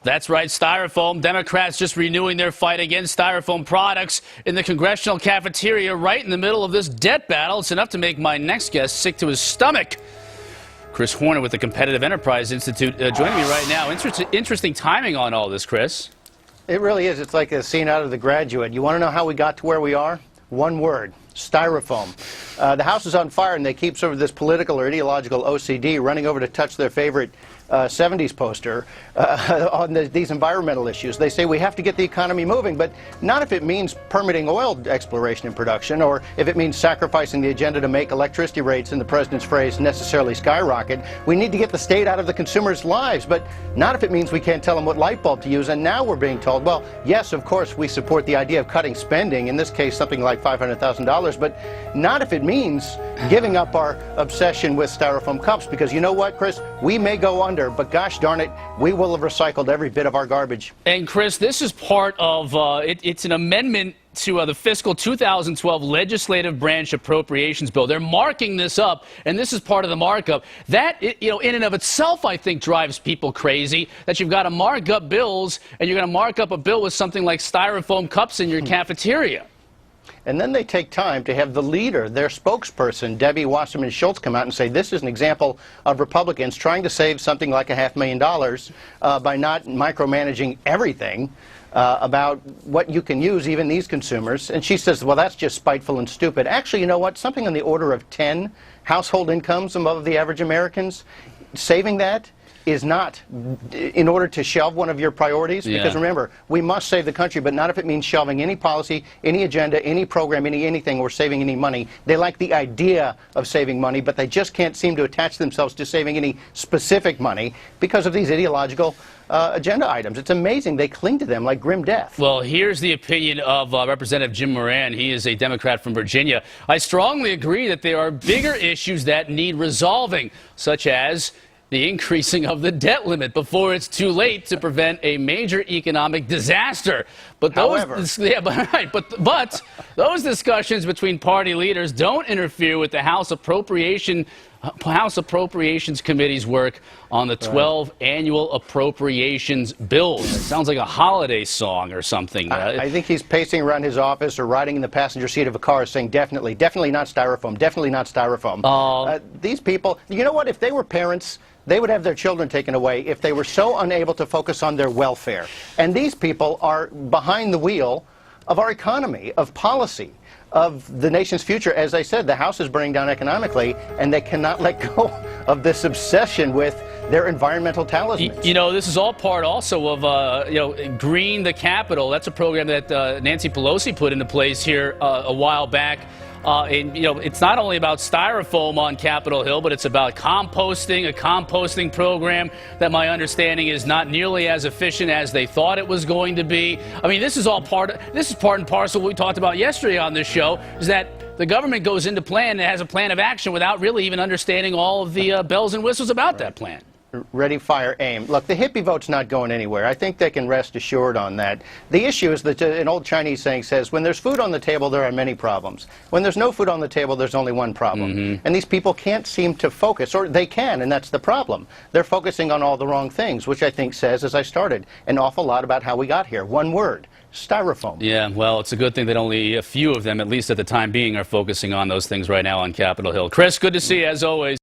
That's right, Styrofoam. Democrats just renewing their fight against Styrofoam products in the congressional cafeteria right in the middle of this debt battle. It's enough to make my next guest sick to his stomach. Chris Horner with the Competitive Enterprise Institute joining me right now. Interesting timing on all this, Chris. It really is. It's like a scene out of The Graduate. You want to know how we got to where we are? One word. Styrofoam. The House is on fire, and they keep sort of this political or ideological OCD running over to touch their favorite 70s poster on these environmental issues. They say we have to get the economy moving, but not if it means permitting oil exploration and production, or if it means sacrificing the agenda to make electricity rates, in the president's phrase, necessarily skyrocket. We need to get the state out of the consumers' lives, but not if it means we can't tell them what light bulb to use. And now we're being told, well, yes, of course, we support the idea of cutting spending, in this case something like $500,000, but not if it means giving up our obsession with Styrofoam cups, because you know what, Chris? We may go under, but gosh darn it, we will have recycled every bit of our garbage. And Chris, this is part of, it's an amendment to the fiscal 2012 legislative branch appropriations bill. They're marking this up, and this is part of the markup. That, in and of itself, I think, drives people crazy, that you've got to mark up bills, and you're going to mark up a bill with something like Styrofoam cups in your cafeteria. And then they take time to have the leader, their spokesperson, Debbie Wasserman Schultz, come out and say this is an example of Republicans trying to save something like $500,000 by not micromanaging everything about what you can use, even these consumers. And she says, well, that's just spiteful and stupid. Actually, you know what? Something on the order of 10 household incomes above the average Americans, saving that is not in order to shelve one of your priorities. Yeah. Because remember, we must save the country, but not if it means shelving any policy, any agenda, any program, anything, or saving any money. They like the idea of saving money, but they just can't seem to attach themselves to saving any specific money because of these ideological agenda items. It's amazing. They cling to them like grim death. Well, here's the opinion of Representative Jim Moran. He is a Democrat from Virginia. I strongly agree that there are bigger issues that need resolving, such as the increasing of the debt limit before it's too late to prevent a major economic disaster. But those, but those discussions between party leaders don't interfere with the House Appropriations Committee's work on the 12 annual appropriations bills. It sounds like a holiday song or something. I think he's pacing around his office or riding in the passenger seat of a car saying, definitely not Styrofoam, definitely not Styrofoam. These people, you know what, if they were parents, they would have their children taken away if they were so unable to focus on their welfare. And these people are behind the wheel of our economy, of policy, of the nation's future. As I said, the House is burning down economically, and they cannot let go of this obsession with their environmental talismans. You know, this is all part also of, Green the Capitol. That's a program that Nancy Pelosi put into place here a while back. And, it's not only about Styrofoam on Capitol Hill, but it's about composting, a composting program that my understanding is not nearly as efficient as they thought it was going to be. I mean, this is part and parcel of what we talked about yesterday on this show, is that the government goes into plan and has a plan of action without really even understanding all of the bells and whistles about that plan. Ready, fire, aim. Look, the hippie vote's not going anywhere. I think they can rest assured on that. The issue is that an old Chinese saying says, when there's food on the table, there are many problems. When there's no food on the table, there's only one problem. And these people can't seem to focus, or they can, and that's the problem. They're focusing on all the wrong things, which I think says, as I started, an awful lot about how we got here. One word. Styrofoam. Yeah, well, it's a good thing that only a few of them, at least at the time being, are focusing on those things right now on Capitol Hill. Chris, good to see you, as always.